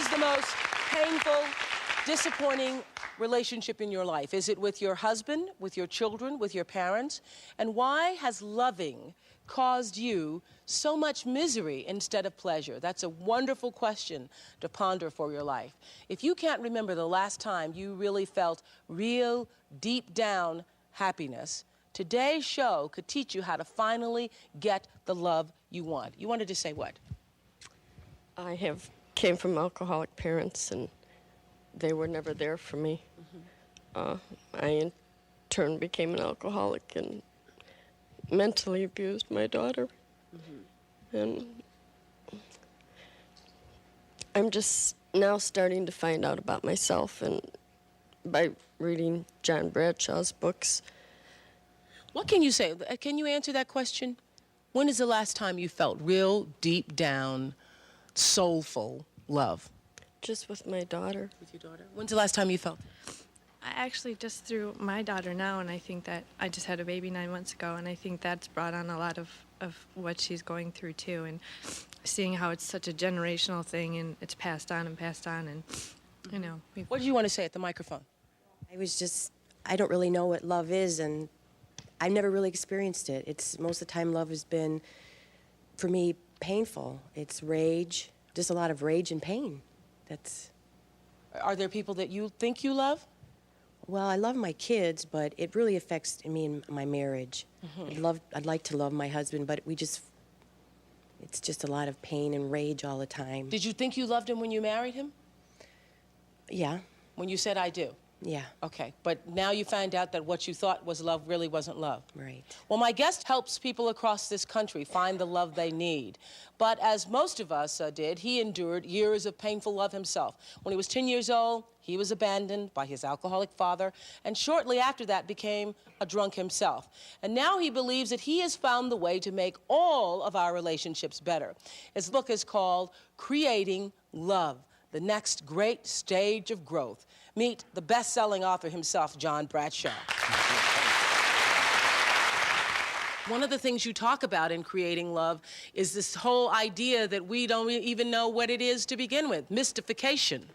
is the most painful, disappointing relationship in your life? Is it with your husband, with your children, with your parents? And why has loving caused you so much misery instead of pleasure? That's a wonderful question to ponder for your life. If you can't remember the last time you really felt real, deep down happiness, today's show could teach you how to finally get the love you want. You wanted to say what? I came from alcoholic parents, and they were never there for me. I, in turn, became an alcoholic and mentally abused my daughter. And I'm just now starting to find out about myself, and by reading John Bradshaw's books. What can you say? Can you answer that question? When is the last time you felt real, deep down, soulful love? Just with my daughter. With your daughter? When's the last time you felt it? I actually just threw my daughter now, and I think that I just had a baby 9 months ago, and I think that's brought on a lot of what she's going through too, and seeing how it's such a generational thing, and it's passed on, and you know. What do you want to say at the microphone? I don't really know what love is, and I've never really experienced it. Most of the time love has been, for me, painful. It's rage, just a lot of rage and pain. Are there people that you think you love? Well, I love my kids, but it really affects me in my marriage. I'd like to love my husband, but it's just a lot of pain and rage all the time. Did you think you loved him when you married him? Yeah. When you said, I do? Yeah. Okay, but now you find out that what you thought was love really wasn't love. Right. Well, my guest helps people across this country find the love they need. But as most of us did, he endured years of painful love himself. When he was 10 years old, he was abandoned by his alcoholic father, and shortly after that became a drunk himself. And now he believes that he has found the way to make all of our relationships better. His book is called Creating Love: The Next Great Stage of Growth. Meet the best-selling author himself, John Bradshaw. One of the things you talk about in Creating Love is this whole idea that we don't even know what it is to begin with, mystification.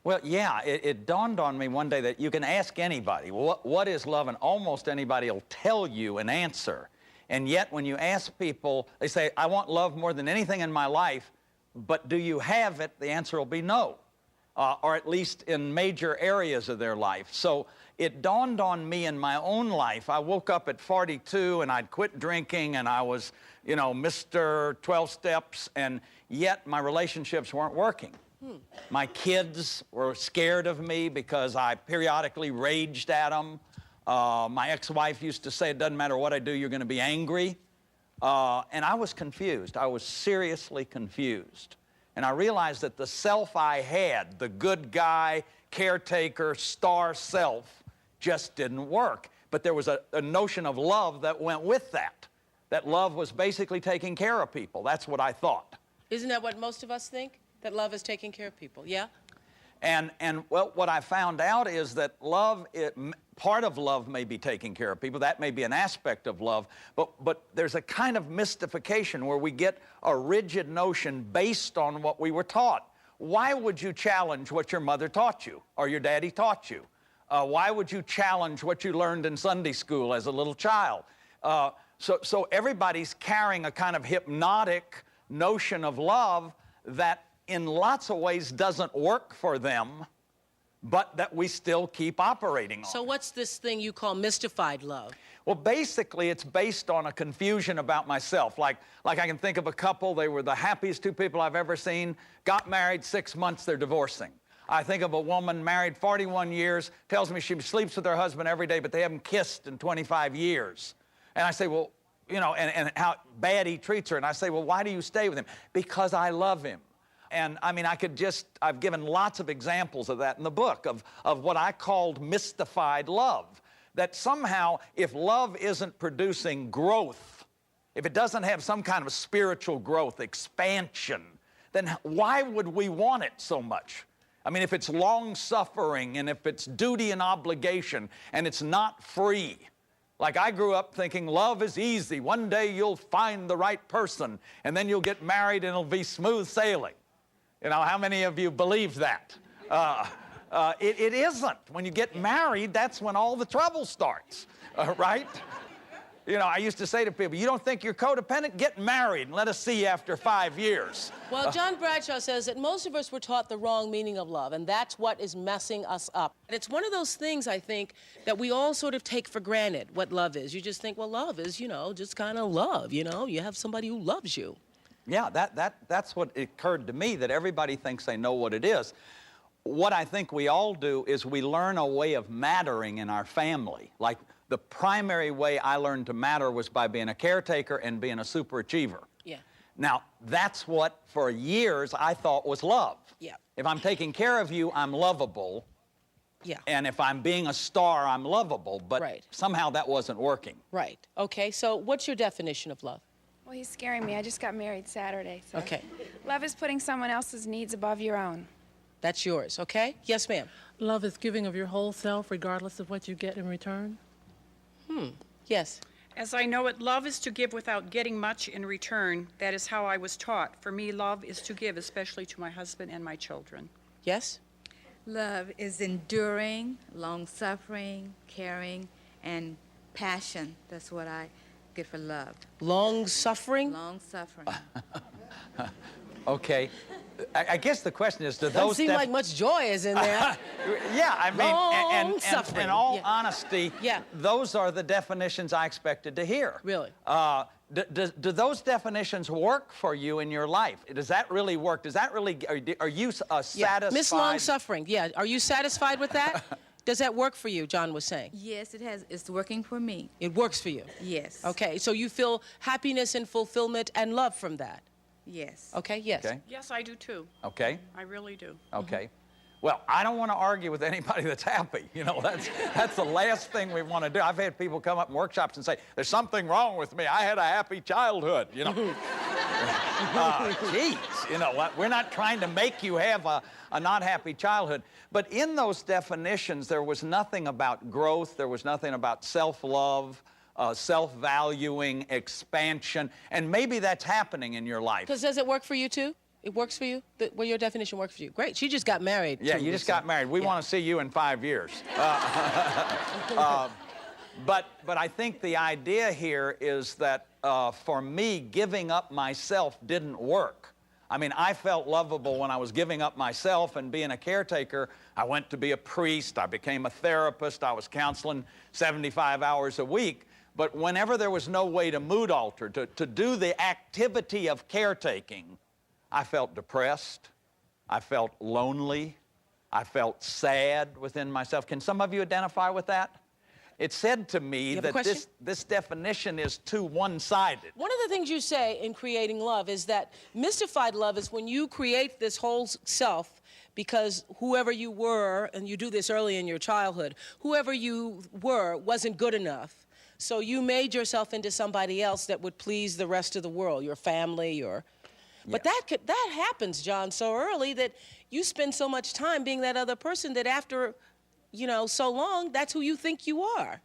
Well, yeah, it dawned on me one day that you can ask anybody, what is love? And almost anybody will tell you an answer. And yet when you ask people, they say, I want love more than anything in my life, but do you have it? The answer will be no. Or at least in major areas of their life. So it dawned on me in my own life. I woke up at 42 and I'd quit drinking and I was, you know, Mr. 12 Steps, and yet my relationships weren't working. My kids were scared of me because I periodically raged at them. My ex-wife used to say, it doesn't matter what I do, you're going to be angry. And I was confused. I was seriously confused. And I realized that the self I had, the good guy, caretaker, star self, just didn't work. But there was a notion of love that went with that. That love was basically taking care of people. That's what I thought. Isn't that what most of us think? That love is taking care of people, yeah? And well, what I found out is that love, part of love may be taking care of people. That may be an aspect of love. But there's a kind of mystification where we get a rigid notion based on what we were taught. Why would you challenge what your mother taught you or your daddy taught you? Why would you challenge what you learned in Sunday school as a little child? So everybody's carrying a kind of hypnotic notion of love that in lots of ways doesn't work for them, but that we still keep operating on. So what's this thing you call mystified love? Well, basically, it's based on a confusion about myself. Like I can think of a couple, they were the happiest two people I've ever seen, got married, 6 months, they're divorcing. I think of a woman married 41 years, tells me she sleeps with her husband every day, but they haven't kissed in 25 years. And I say, well, you know, and how bad he treats her. And I say, well, why do you stay with him? Because I love him. And I mean, I've given lots of examples of that in the book, of what I called mystified love. That somehow, if love isn't producing growth, if it doesn't have some kind of spiritual growth, expansion, then why would we want it so much? I mean, if it's long-suffering and if it's duty and obligation and it's not free. Like I grew up thinking love is easy. One day you'll find the right person and then you'll get married and it'll be smooth sailing. You know, how many of you believe that? It isn't. When you get married, that's when all the trouble starts, right? You know, I used to say to people, you don't think you're codependent? Get married and let us see you after 5 years. Well, John Bradshaw says that most of us were taught the wrong meaning of love, and that's what is messing us up. And it's one of those things, I think, that we all sort of take for granted what love is. You just think, well, love is, you know, just kind of love, you know? You have somebody who loves you. Yeah, that's what occurred to me, that everybody thinks they know what it is. What I think we all do is we learn a way of mattering in our family. Like, the primary way I learned to matter was by being a caretaker and being a superachiever. Yeah. Now, that's what, for years, I thought was love. Yeah. If I'm taking care of you, I'm lovable. Yeah. And if I'm being a star, I'm lovable. But Right. somehow that wasn't working. Right. Okay, so what's your definition of love? Well, he's scaring me. I just got married Saturday. So. Okay. Love is putting someone else's needs above your own. That's yours, okay? Yes, ma'am. Love is giving of your whole self regardless of what you get in return. Yes. As I know it, love is to give without getting much in return. That is how I was taught. For me, love is to give, especially to my husband and my children. Yes? Love is enduring, long-suffering, caring, and passion. That's what I get for love. Long-suffering? Long-suffering. Okay. I guess the question is, do Doesn't those... seem like much joy is in there. Yeah, I mean, Long-suffering. in all Yeah. honesty, Yeah. those are the definitions I expected to hear. Really? Do those definitions work for you in your life? Does that really work? Does that really... Are you satisfied? Miss Long-suffering, yeah. Are you satisfied with that? Does that work for you, John was saying? Yes, it has. It's working for me. It works for you? Yes. Okay, so you feel happiness and fulfillment and love from that? Yes. Okay, yes. Okay. Yes, I do too. Okay. I really do. Okay. Well, I don't want to argue with anybody that's happy. You know, that's the last thing we want to do. I've had people come up in workshops and say, there's something wrong with me. I had a happy childhood, you know. Geez, you know what? We're not trying to make you have a not happy childhood. But in those definitions, there was nothing about growth. There was nothing about self-love, self-valuing, expansion. And maybe that's happening in your life. Because does it work for you, too? It works for you? Will your definition work for you? Great. She just got married. Yeah, you just got married. We want to see you in 5 years. But I think the idea here is that for me, giving up myself didn't work. I mean, I felt lovable when I was giving up myself and being a caretaker. I went to be a priest. I became a therapist. I was counseling 75 hours a week. But whenever there was no way to mood alter, to do the activity of caretaking, I felt depressed. I felt lonely. I felt sad within myself. Can some of you identify with that? It said to me that this definition is too one-sided. One of the things you say in creating love is that mystified love is when you create this whole self because whoever you were, and you do this early in your childhood, whoever you were wasn't good enough. So you made yourself into somebody else that would please the rest of the world, your family, your... But that happens, John, so early that you spend so much time being that other person that after, you know, so long, that's who you think you are.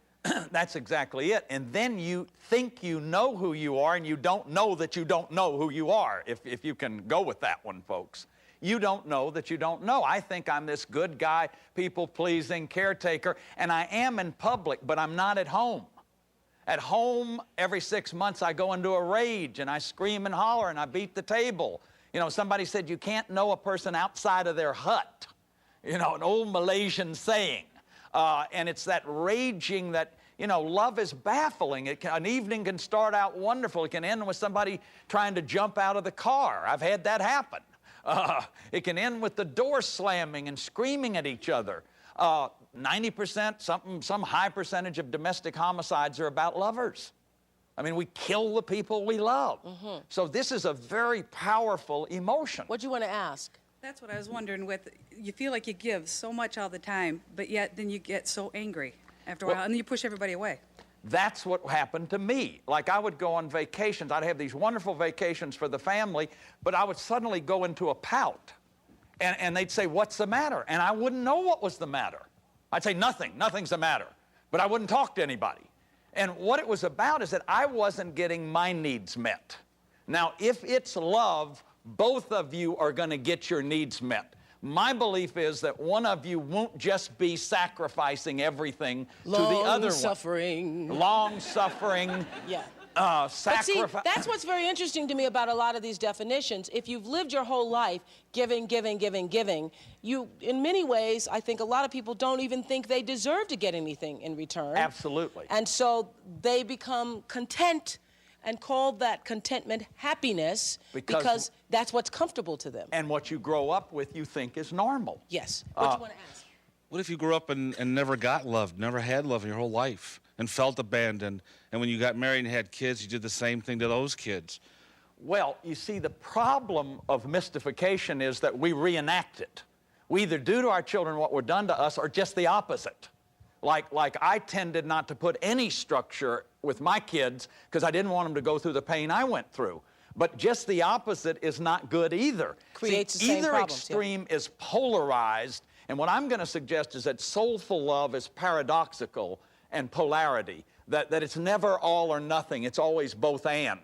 That's exactly it. And then you think you know who you are, and you don't know that you don't know who you are, if you can go with that one, folks. You don't know that you don't know. I think I'm this good guy, people-pleasing, caretaker, and I am in public, but I'm not at home. At home, every 6 months, I go into a rage, and I scream and holler, and I beat the table. You know, somebody said, you can't know a person outside of their hut. You know, an old Malaysian saying. And it's that raging that, you know, love is baffling. An evening can start out wonderful. It can end with somebody trying to jump out of the car. I've had that happen. It can end with the door slamming and screaming at each other. 90%, some high percentage of domestic homicides are about lovers. I mean, we kill the people we love. Mm-hmm. So this is a very powerful emotion. What do you want to ask? That's what I was wondering with, you feel like you give so much all the time, but yet then you get so angry after a while, and then you push everybody away. That's what happened to me. Like, I would go on vacations. I'd have these wonderful vacations for the family, but I would suddenly go into a pout. And they'd say, what's the matter? And I wouldn't know what was the matter. I'd say, nothing's the matter. But I wouldn't talk to anybody. And what it was about is that I wasn't getting my needs met. Now, if it's love, both of you are going to get your needs met. My belief is that one of you won't just be sacrificing everything to the other Long-suffering. one. Long-suffering. Yeah. But see, that's what's very interesting to me about a lot of these definitions. If you've lived your whole life giving, giving, giving, giving, you, in many ways, I think a lot of people don't even think they deserve to get anything in return. Absolutely. And so they become content and call that contentment happiness because that's what's comfortable to them. And what you grow up with, you think is normal. Yes. What do you want to ask? What if you grew up and never got loved, never had love in your whole life, and felt abandoned, and when you got married and had kids, you did the same thing to those kids? Well, you see, the problem of mystification is that we reenact it. We either do to our children what were done to us or just the opposite. Like I tended not to put any structure with my kids because I didn't want them to go through the pain I went through. But just the opposite is not good either. Creates the same either problems, extreme is polarized, and what I'm going to suggest is that soulful love is paradoxical and polarity, that it's never all or nothing, it's always both and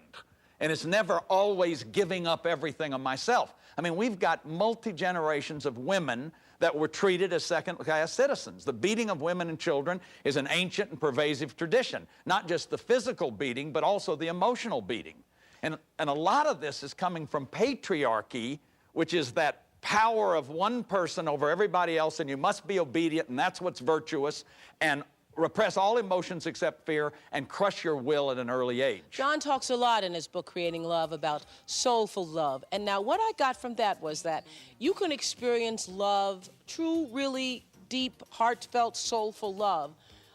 it's never always giving up everything of myself. I mean, we've got multi-generations of women that were treated as second-class citizens. The beating of women and children is an ancient and pervasive tradition, not just the physical beating, but also the emotional beating. And a lot of this is coming from patriarchy, which is that power of one person over everybody else, and you must be obedient, and that's what's virtuous, and repress all emotions except fear, and crush your will at an early age. John talks a lot in his book, Creating Love, about soulful love. And now what I got from that was that you can experience love, true, really deep, heartfelt, soulful love,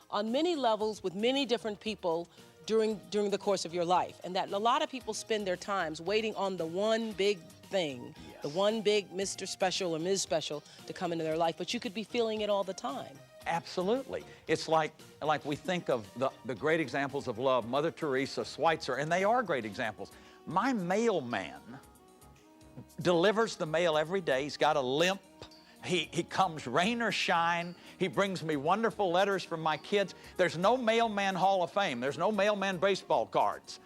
on many levels with many different people during the course of your life. And that a lot of people spend their times waiting on the one big thing, the one big Mr. Special or Ms. Special to come into their life, but you could be feeling it all the time. Absolutely. It's like we think of the great examples of love, Mother Teresa, Schweitzer, and they are great examples. My mailman delivers the mail every day. He's got a limp. He comes rain or shine. He brings me wonderful letters from my kids. There's no mailman Hall of Fame. There's no mailman baseball cards.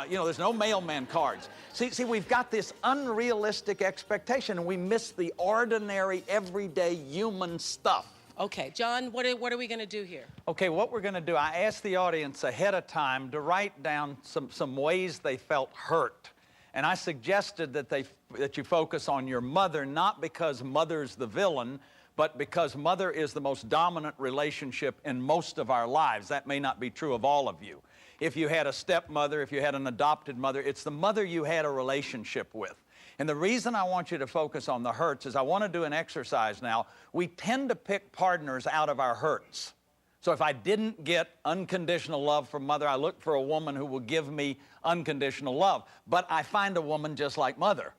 There's no mailman cards. See, we've got this unrealistic expectation, and we miss the ordinary, everyday human stuff. Okay, John, what are we going to do here? Okay, what we're going to do, I asked the audience ahead of time to write down some ways they felt hurt. And I suggested that you focus on your mother, not because mother's the villain, but because mother is the most dominant relationship in most of our lives. That may not be true of all of you. If you had a stepmother, if you had an adopted mother, it's the mother you had a relationship with. And the reason I want you to focus on the hurts is I want to do an exercise now. We tend to pick partners out of our hurts. So if I didn't get unconditional love from mother, I look for a woman who will give me unconditional love. But I find a woman just like mother.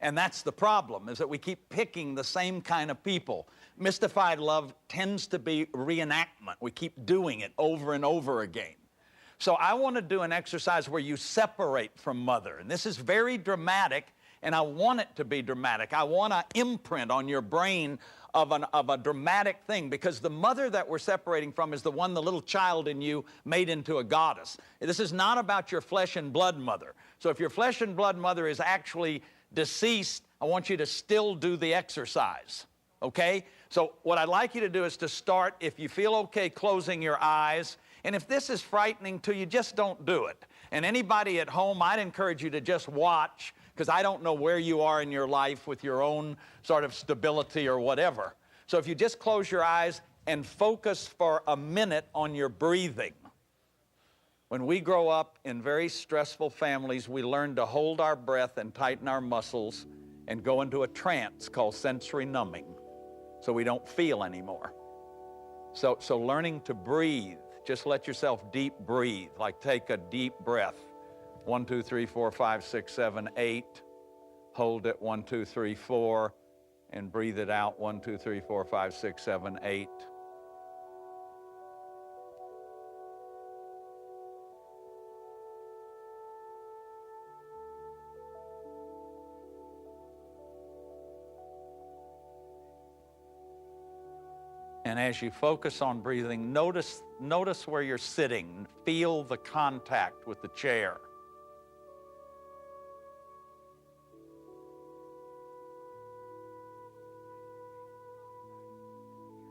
And that's the problem, is that we keep picking the same kind of people. Mystified love tends to be reenactment. We keep doing it over and over again. So I want to do an exercise where you separate from mother. And this is very dramatic, and I want it to be dramatic. I want to imprint on your brain of a dramatic thing, because the mother that we're separating from is the one the little child in you made into a goddess. This is not about your flesh and blood mother. So if your flesh and blood mother is actually deceased, I want you to still do the exercise, okay? So what I'd like you to do is to start, if you feel okay, closing your eyes. And if this is frightening to you, just don't do it. And anybody at home, I'd encourage you to just watch, because I don't know where you are in your life with your own sort of stability or whatever. So if you just close your eyes and focus for a minute on your breathing. When we grow up in very stressful families, we learn to hold our breath and tighten our muscles and go into a trance called sensory numbing, so we don't feel anymore. So learning to breathe, just let yourself deep breathe, like take a deep breath. 1, 2, 3, 4, 5, 6, 7, 8. Hold it, 1, 2, 3, 4, and breathe it out, 1, 2, 3, 4, 5, 6, 7, 8. And as you focus on breathing, notice where you're sitting. Feel the contact with the chair.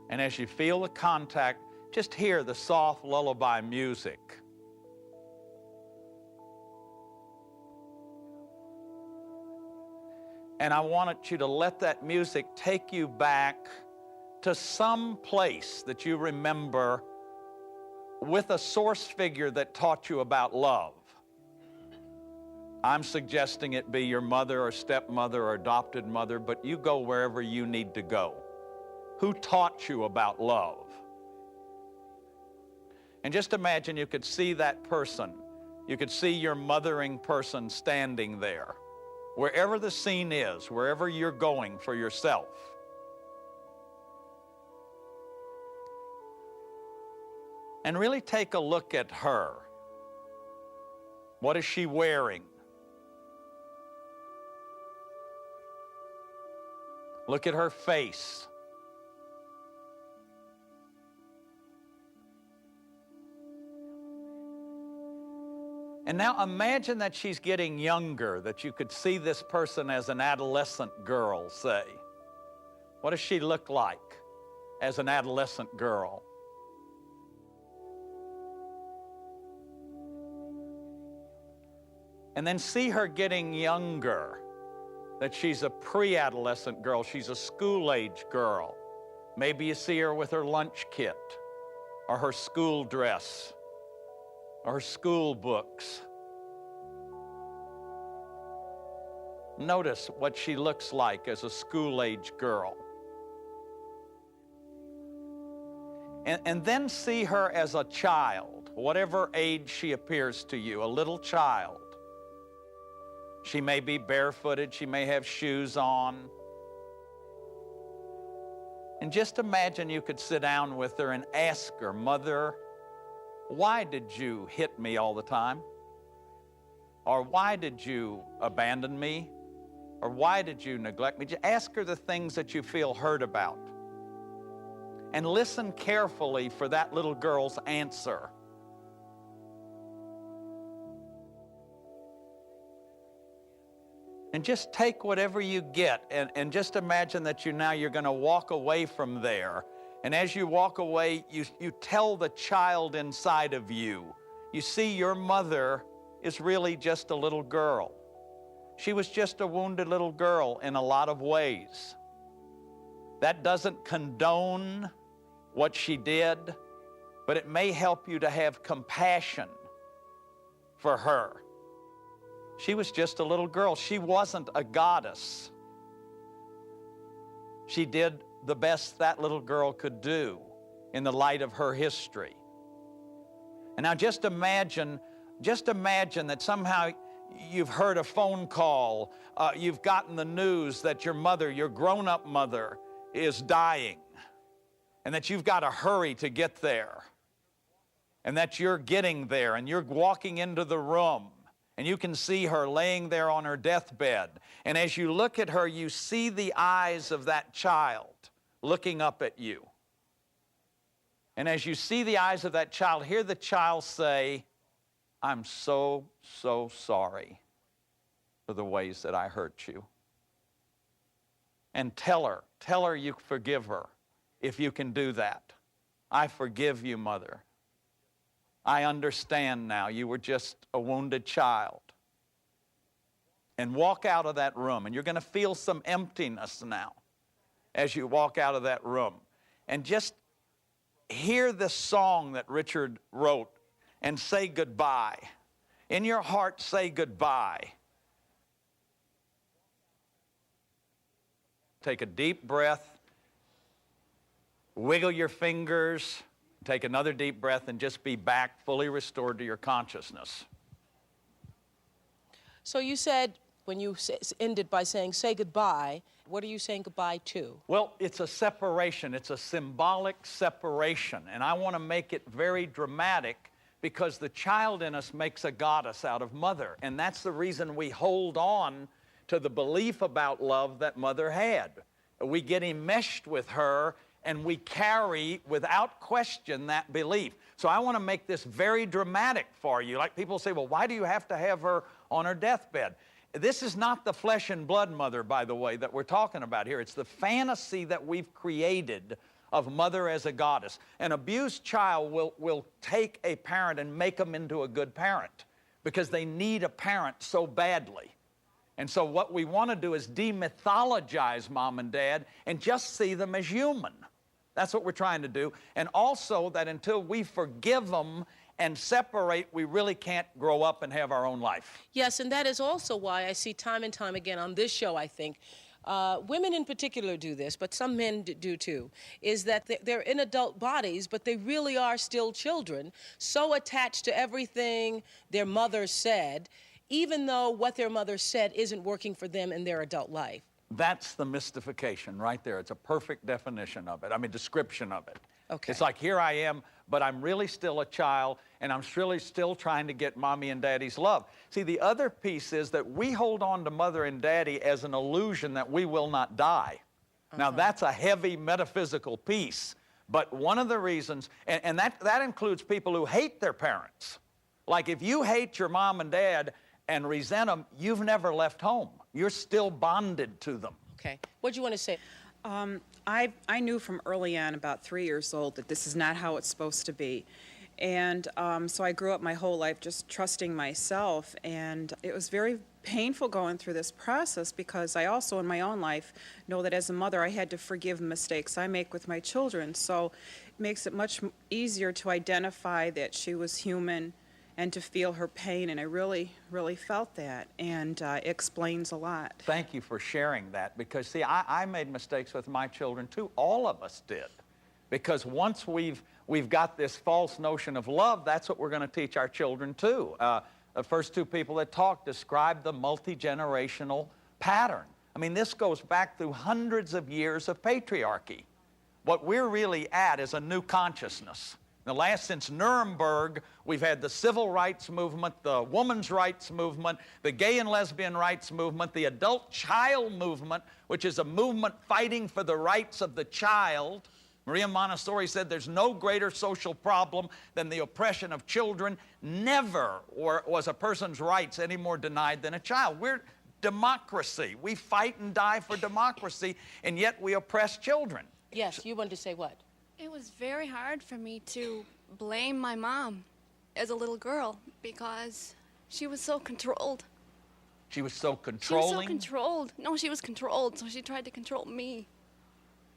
And as you feel the contact, just hear the soft lullaby music. And I want you to let that music take you back to some place that you remember with a source figure that taught you about love. I'm suggesting it be your mother or stepmother or adopted mother, but you go wherever you need to go. Who taught you about love? And just imagine you could see that person. You could see your mothering person standing there. Wherever the scene is, wherever you're going for yourself. And really take a look at her. What is she wearing? Look at her face. And now imagine that she's getting younger, that you could see this person as an adolescent girl, say. What does she look like as an adolescent girl? And then see her getting younger, that she's a pre-adolescent girl, she's a school-age girl. Maybe you see her with her lunch kit, or her school dress, or her school books. Notice what she looks like as a school-age girl. And then see her as a child, whatever age she appears to you, a little child. She may be barefooted, she may have shoes on. And just imagine you could sit down with her and ask her, Mother, why did you hit me all the time? Or why did you abandon me? Or why did you neglect me? Just ask her the things that you feel hurt about. And listen carefully for that little girl's answer. And just take whatever you get and just imagine that you're going to walk away from there. And as you walk away, you tell the child inside of you, you see your mother is really just a little girl. She was just a wounded little girl in a lot of ways. That doesn't condone what she did, but it may help you to have compassion for her. She was just a little girl. She wasn't a goddess. She did the best that little girl could do in the light of her history. And now just imagine that somehow you've heard a phone call, you've gotten the news that your mother, your grown-up mother, is dying, and that you've got to hurry to get there, and that you're getting there, and you're walking into the room, and you can see her laying there on her deathbed. And as you look at her, you see the eyes of that child looking up at you. And as you see the eyes of that child, hear the child say, I'm so, so sorry for the ways that I hurt you. And tell her you forgive her if you can do that. I forgive you, Mother. I understand now. You were just a wounded child. And walk out of that room. And you're going to feel some emptiness now as you walk out of that room. And just hear this song that Richard wrote and say goodbye. In your heart, say goodbye. Take a deep breath. Wiggle your fingers. Take another deep breath and just be back fully restored to your consciousness. So you said, when you ended by saying, say goodbye, what are you saying goodbye to? Well, it's a separation. It's a symbolic separation. And I want to make it very dramatic because the child in us makes a goddess out of Mother. And that's the reason we hold on to the belief about love that Mother had. We get enmeshed with her, and we carry, without question, that belief. So I want to make this very dramatic for you. Like people say, well, why do you have to have her on her deathbed? This is not the flesh and blood Mother, by the way, that we're talking about here. It's the fantasy that we've created of mother as a goddess. An abused child will take a parent and make them into a good parent because they need a parent so badly. And so what we want to do is demythologize mom and dad and just see them as human. That's what we're trying to do. And also that until we forgive them and separate, we really can't grow up and have our own life. Yes, and that is also why I see time and time again on this show, I think, women in particular do this, but some men do too, is that they're in adult bodies, but they really are still children, so attached to everything their mother said, even though what their mother said isn't working for them in their adult life. That's the mystification right there. It's a perfect definition of it. I mean, description of it. Okay. It's like, here I am, but I'm really still a child, and I'm really still trying to get mommy and daddy's love. See, the other piece is that we hold on to mother and daddy as an illusion that we will not die. Now, that's a heavy metaphysical piece, but one of the reasons, and that includes people who hate their parents. Like, if you hate your mom and dad and resent them, you've never left home. You're still bonded to them. Okay. What do you want to say? I knew from early on, about 3 years old, that this is not how it's supposed to be. And so I grew up my whole life just trusting myself. And it was very painful going through this process because I also, in my own life, know that as a mother, I had to forgive mistakes I make with my children. So it makes it much easier to identify that she was human and to feel her pain, and I really, really felt that, and it explains a lot. Thank you for sharing that, because see, I made mistakes with my children too. All of us did, because once we've got this false notion of love, that's what we're going to teach our children too. The first two people that talked described the multi-generational pattern. I mean, this goes back through hundreds of years of patriarchy. What we're really at is a new consciousness. Since Nuremberg, we've had the civil rights movement, the women's rights movement, the gay and lesbian rights movement, the adult child movement, which is a movement fighting for the rights of the child. Maria Montessori said there's no greater social problem than the oppression of children. Never was a person's rights any more denied than a child. We're democracy. We fight and die for democracy, and yet we oppress children. Yes, you wanted to say what? It was very hard for me to blame my mom as a little girl because she was so controlled. She was so controlling? She was so controlled. No, she was controlled, so she tried to control me.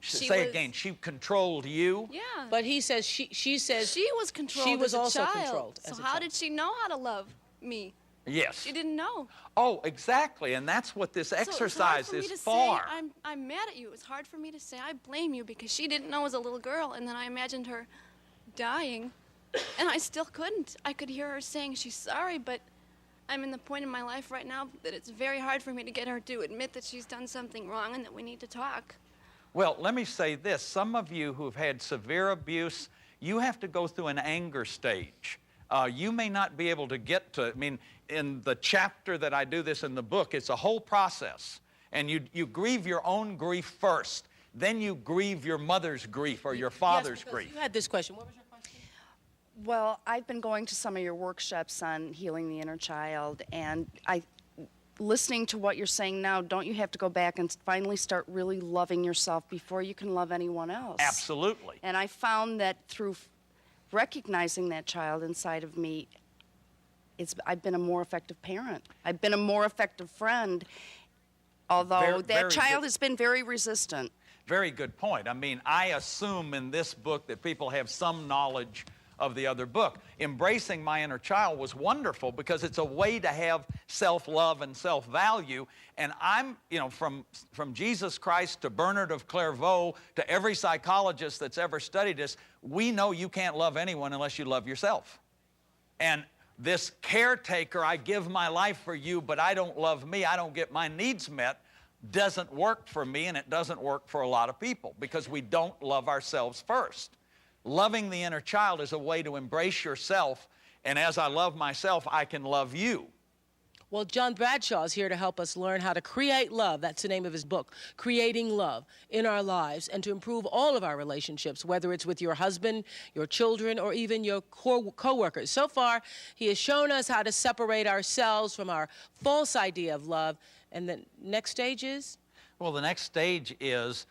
Say again, she controlled you? Yeah. But he says, she says... She was controlled She was as a also child. controlled as So a how child. did she know how to love me? Yes. She didn't know. Oh, exactly, and that's what this exercise so it's hard for is me to for. Say, I'm mad at you. It's hard for me to say I blame you because she didn't know as a little girl, and then I imagined her dying, and I still couldn't. I could hear her saying she's sorry, but I'm in the point in my life right now that it's very hard for me to get her to admit that she's done something wrong and that we need to talk. Well, let me say this. Some of you who've had severe abuse, you have to go through an anger stage. You may not be able to get to, I mean, in the chapter that I do this in the book, it's a whole process. And you grieve your own grief first. Then you grieve your mother's grief or your father's grief. You had this question. What was your question? Well, I've been going to some of your workshops on healing the inner child, and listening to what you're saying now, don't you have to go back and finally start really loving yourself before you can love anyone else? Absolutely. And I found that through recognizing that child inside of me, I've been a more effective parent. I've been a more effective friend, although that child has been very resistant. Very good point. I mean, I assume in this book that people have some knowledge of the other book. Embracing my inner child was wonderful because it's a way to have self-love and self-value. And I'm, you know, from Jesus Christ to Bernard of Clairvaux to every psychologist that's ever studied this, we know you can't love anyone unless you love yourself. And this caretaker, I give my life for you, but I don't love me, I don't get my needs met, doesn't work for me, and it doesn't work for a lot of people because we don't love ourselves first. Loving the inner child is a way to embrace yourself, and as I love myself, I can love you. Well, John Bradshaw is here to help us learn how to create love. That's the name of his book, Creating Love in Our Lives, and to improve all of our relationships, whether it's with your husband, your children, or even your co-workers. So far, he has shown us how to separate ourselves from our false idea of love. And the next stage is? Well, the next stage is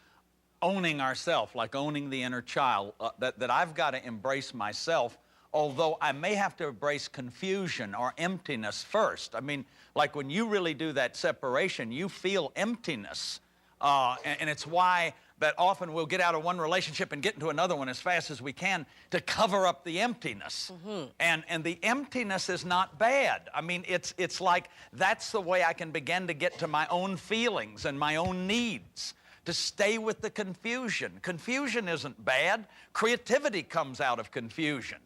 owning ourselves, like owning the inner child, that I've got to embrace myself, although I may have to embrace confusion or emptiness first. I mean, like when you really do that separation, you feel emptiness. And it's why that often we'll get out of one relationship and get into another one as fast as we can to cover up the emptiness. And the emptiness is not bad. I mean, it's like that's the way I can begin to get to my own feelings and my own needs, to stay with the confusion. Confusion isn't bad. Creativity comes out of confusion.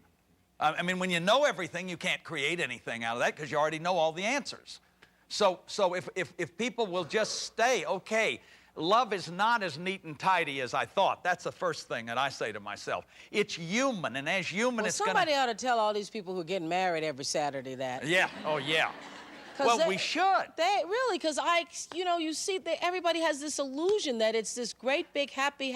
I mean, when you know everything, you can't create anything out of that because you already know all the answers. So if people will just stay, okay, love is not as neat and tidy as I thought. That's the first thing that I say to myself. It's human, and as human, well, it's somebody ought to tell all these people who are getting married every Saturday that. Yeah, oh yeah. Well, we should. They really, because you see, everybody has this illusion that it's this great big happy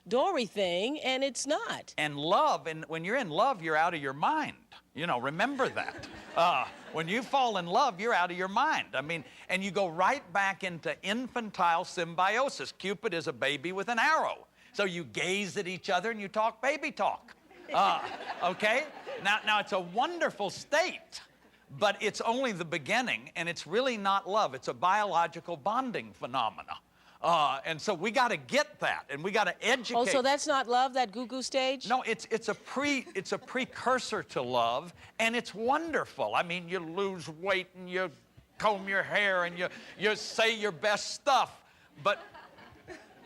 dory thing, and it's not. And love, and when you're in love, you're out of your mind. You know, remember that. When you fall in love, you're out of your mind. I mean, and you go right back into infantile symbiosis. Cupid is a baby with an arrow. So you gaze at each other and you talk baby talk. Okay? Now it's a wonderful state. But it's only the beginning, and it's really not love. It's a biological bonding phenomena. And so we got to get that, and we got to educate. Oh, so that's not love, that goo-goo stage? No, it's a precursor to love, and it's wonderful. I mean, you lose weight, and you comb your hair, and you say your best stuff. But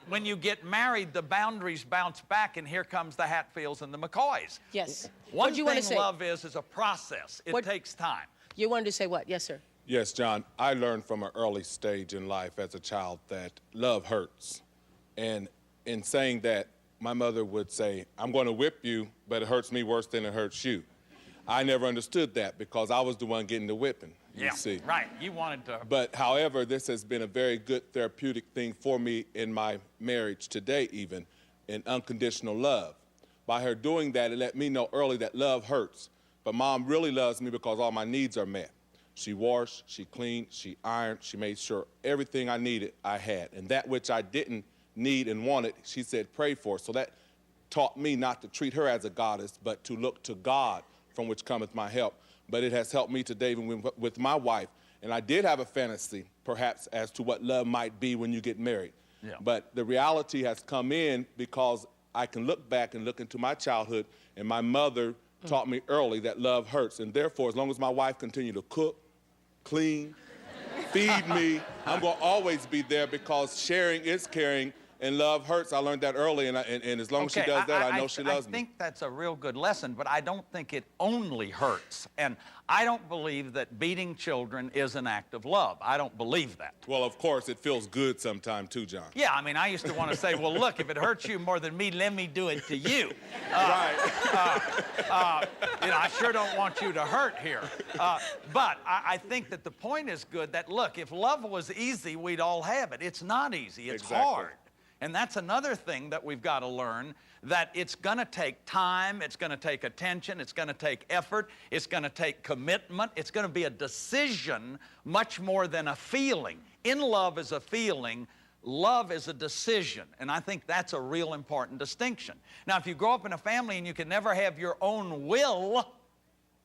when you get married, the boundaries bounce back, and here comes the Hatfields and the McCoys. Yes. One thing love is a process. It takes time. You wanted to say what? Yes, sir. Yes, John. I learned from an early stage in life as a child that love hurts. And in saying that, my mother would say, I'm going to whip you, but it hurts me worse than it hurts you. I never understood that because I was the one getting the whipping, you see. Right. You wanted to. But, however, this has been a very good therapeutic thing for me in my marriage today, even, in unconditional love. By her doing that, it let me know early that love hurts. But Mom really loves me because all my needs are met. She washed, she cleaned, she ironed, she made sure everything I needed, I had. And that which I didn't need and wanted, she said, pray for. So that taught me not to treat her as a goddess, but to look to God, from which cometh my help. But it has helped me today even with my wife. And I did have a fantasy, perhaps, as to what love might be when you get married. Yeah. But the reality has come in because I can look back and look into my childhood, and my mother taught me early that love hurts. And therefore, as long as my wife continues to cook, clean, feed me, I'm going to always be there because sharing is caring, and love hurts. I learned that early, and as long as she does that, I know she loves me. I think that's a real good lesson, but I don't think it only hurts. And I don't believe that beating children is an act of love. I don't believe that. Well, of course, it feels good sometime too, John. Yeah, I mean, I used to want to say, well, look, if it hurts you more than me, let me do it to you. Right. I sure don't want you to hurt here. But I think that the point is good that, look, if love was easy, we'd all have it. It's not easy. It's hard. And that's another thing that we've got to learn, that it's going to take time, it's going to take attention, it's going to take effort, it's going to take commitment, it's going to be a decision much more than a feeling. In love is a feeling, love is a decision, and I think that's a real important distinction. Now, if you grow up in a family and you can never have your own will,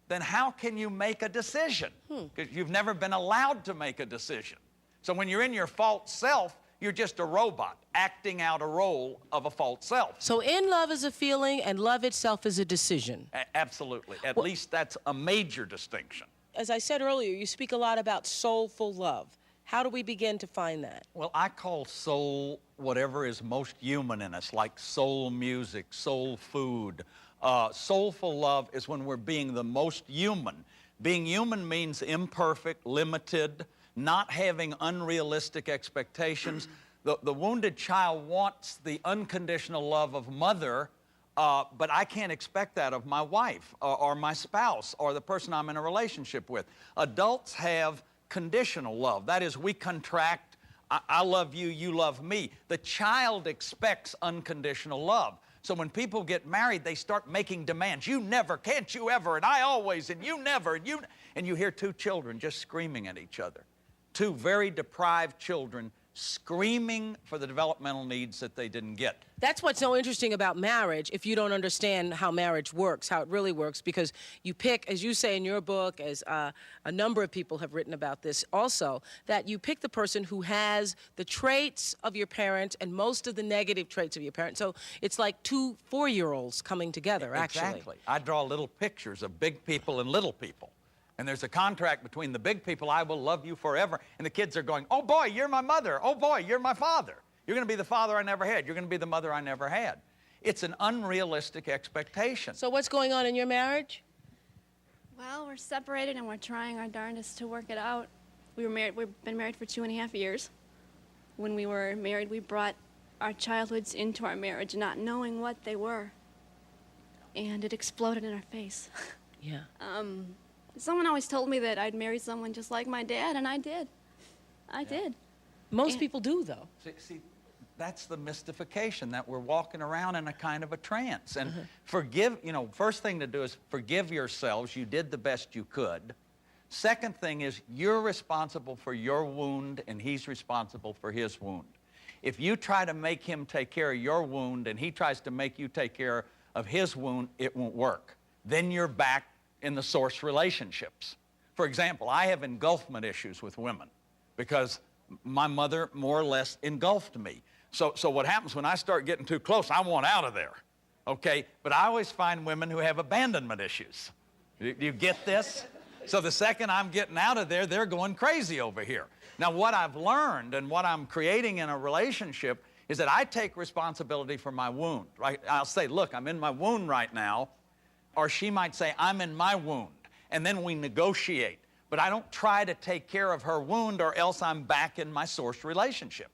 then how can you make a decision? Because you've never been allowed to make a decision. So when you're in your false self, you're just a robot acting out a role of a false self. So in love is a feeling and love itself is a decision. Absolutely. At least that's a major distinction. As I said earlier, you speak a lot about soulful love. How do we begin to find that? Well, I call soul whatever is most human in us, like soul music, soul food. Soulful love is when we're being the most human. Being human means imperfect, limited, not having unrealistic expectations. The wounded child wants the unconditional love of mother, but I can't expect that of my wife or my spouse or the person I'm in a relationship with. Adults have conditional love. That is, we contract, I love you, you love me. The child expects unconditional love. So when people get married, they start making demands. You never, can't you ever, and I always, and you never, and you hear two children just screaming at each other. Two very deprived children screaming for the developmental needs that they didn't get. That's what's so interesting about marriage, if you don't understand how marriage works, how it really works, because you pick, as you say in your book, as a number of people have written about this also, that you pick the person who has the traits of your parent and most of the negative traits of your parent. So it's like two 4-year-olds coming together, actually. Exactly. I draw little pictures of big people and little people. And there's a contract between the big people, I will love you forever, and the kids are going, oh boy, you're my mother. Oh boy, you're my father. You're going to be the father I never had. You're going to be the mother I never had. It's an unrealistic expectation. So what's going on in your marriage? Well, we're separated and we're trying our darndest to work it out. We've been married for 2.5 years. When we were married, we brought our childhoods into our marriage, not knowing what they were. And it exploded in our face. Yeah. Someone always told me that I'd marry someone just like my dad, and I did. I did. Most people do, though. See, that's the mystification, that we're walking around in a kind of a trance. And forgive, first thing to do is forgive yourselves. You did the best you could. Second thing is you're responsible for your wound, and he's responsible for his wound. If you try to make him take care of your wound, and he tries to make you take care of his wound, it won't work. Then you're back in the source relationships. For example, I have engulfment issues with women because my mother more or less engulfed me. So what happens when I start getting too close, I want out of there, okay? But I always find women who have abandonment issues. Do you get this? So the second I'm getting out of there, they're going crazy over here. Now what I've learned and what I'm creating in a relationship is that I take responsibility for my wound, right? I'll say, look, I'm in my wound right now. Or she might say, I'm in my wound, and then we negotiate. But I don't try to take care of her wound, or else I'm back in my source relationship.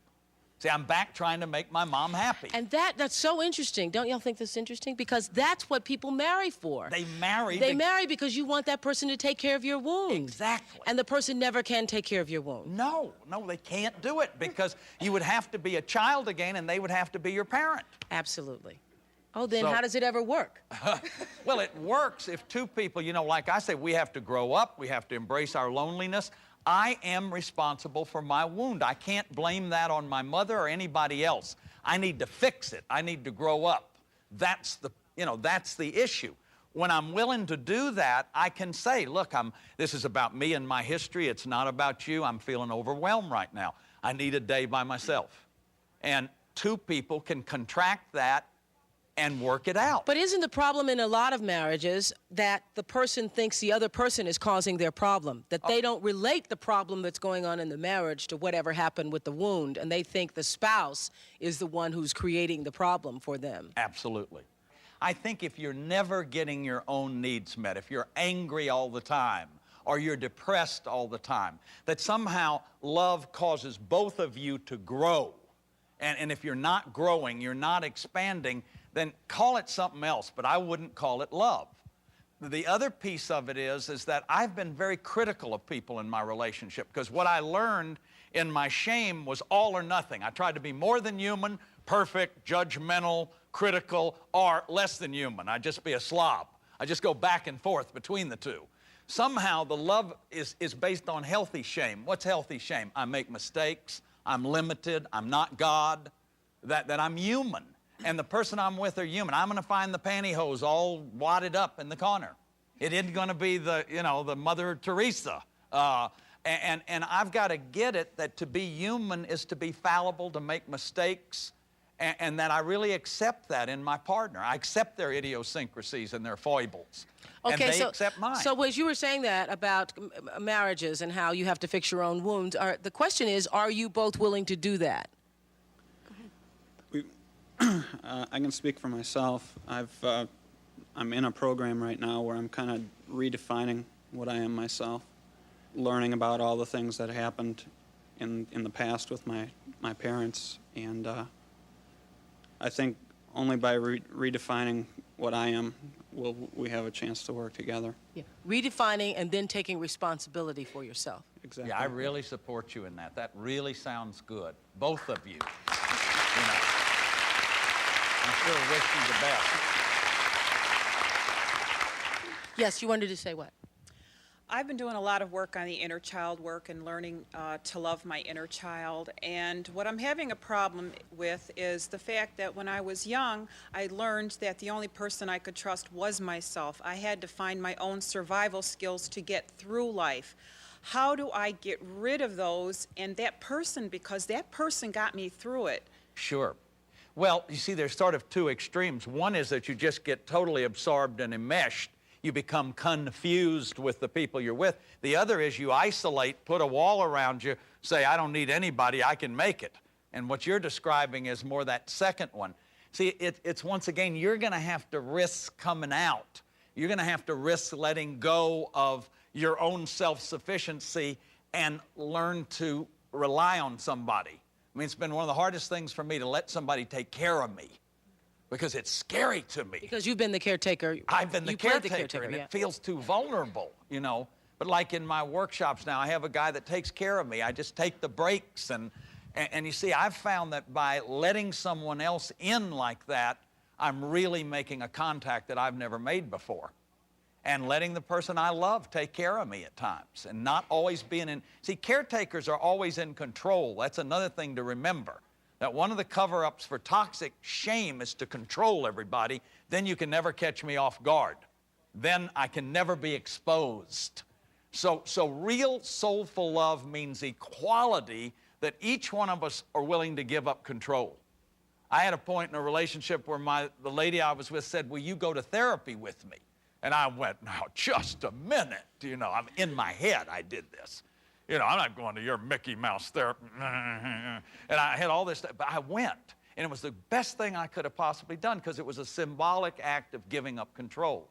See, I'm back trying to make my mom happy. And that's so interesting. Don't y'all think this is interesting? Because that's what people marry for. They marry. They marry because you want that person to take care of your wound. Exactly. And the person never can take care of your wound. No, they can't do it, because you would have to be a child again, and they would have to be your parent. Absolutely. Oh, then how does it ever work? Well, it works if two people, like I say, we have to grow up, we have to embrace our loneliness. I am responsible for my wound. I can't blame that on my mother or anybody else. I need to fix it. I need to grow up. That's the issue. When I'm willing to do that, I can say, look, this is about me and my history. It's not about you. I'm feeling overwhelmed right now. I need a day by myself. And two people can contract that and work it out. But isn't the problem in a lot of marriages that the person thinks the other person is causing their problem, that they don't relate the problem that's going on in the marriage to whatever happened with the wound, and they think the spouse is the one who's creating the problem for them? Absolutely. I think if you're never getting your own needs met, if you're angry all the time, or you're depressed all the time, that somehow love causes both of you to grow. And if you're not growing, you're not expanding, then call it something else, but I wouldn't call it love. The other piece of it is that I've been very critical of people in my relationship, because what I learned in my shame was all or nothing. I tried to be more than human, perfect, judgmental, critical, or less than human. I'd just be a slob. I just go back and forth between the two. Somehow the love is based on healthy shame. What's healthy shame? I make mistakes, I'm limited, I'm not God, that I'm human. And the person I'm with are human. I'm going to find the pantyhose all wadded up in the corner. It isn't going to be the Mother Teresa. And I've got to get it that to be human is to be fallible, to make mistakes, and that I really accept that in my partner. I accept their idiosyncrasies and their foibles. Okay, and they accept mine. So as you were saying that about marriages and how you have to fix your own wounds, the question is, are you both willing to do that? I can speak for myself. I'm in a program right now where I'm kind of redefining what I am myself, learning about all the things that happened in the past with my parents, and I think only by redefining what I am will we have a chance to work together. Yeah. Redefining and then taking responsibility for yourself. Exactly. Yeah, I really support you in that. That really sounds good, both of you. I sure wish you the best. Yes, you wanted to say what? I've been doing a lot of work on the inner child work and learning to love my inner child. And what I'm having a problem with is the fact that when I was young, I learned that the only person I could trust was myself. I had to find my own survival skills to get through life. How do I get rid of those and that person, because that person got me through it? Sure. Well, you see, there's sort of two extremes. One is that you just get totally absorbed and enmeshed. You become confused with the people you're with. The other is you isolate, put a wall around you, say, I don't need anybody, I can make it. And what you're describing is more that second one. See, it's once again, you're going to have to risk coming out. You're going to have to risk letting go of your own self-sufficiency and learn to rely on somebody. I mean, it's been one of the hardest things for me to let somebody take care of me, because it's scary to me. Because you've been the caretaker. I've been the caretaker, and yeah. it feels too vulnerable, you know. But like in my workshops now, I have a guy that takes care of me. I just take the breaks, and you see, I've found that by letting someone else in like that, I'm really making a contact that I've never made before. And letting the person I love take care of me at times, and not always being in. See, caretakers are always in control. That's another thing to remember. That one of the cover-ups for toxic shame is to control everybody. Then you can never catch me off guard. Then I can never be exposed. So real soulful love means equality, that each one of us are willing to give up control. I had a point in a relationship where the lady I was with said, will you go to therapy with me? And I went, now, just a minute. You know, I'm in my head, I did this. You know, I'm not going to your Mickey Mouse therapy. And I had all this stuff, but I went. And it was the best thing I could have possibly done, because it was a symbolic act of giving up control.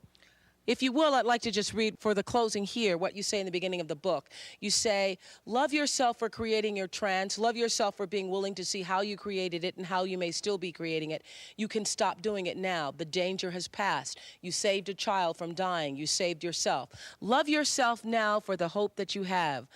If you will, I'd like to just read for the closing here what you say in the beginning of the book. You say, love yourself for creating your trance. Love yourself for being willing to see how you created it and how you may still be creating it. You can stop doing it now. The danger has passed. You saved a child from dying. You saved yourself. Love yourself now for the hope that you have.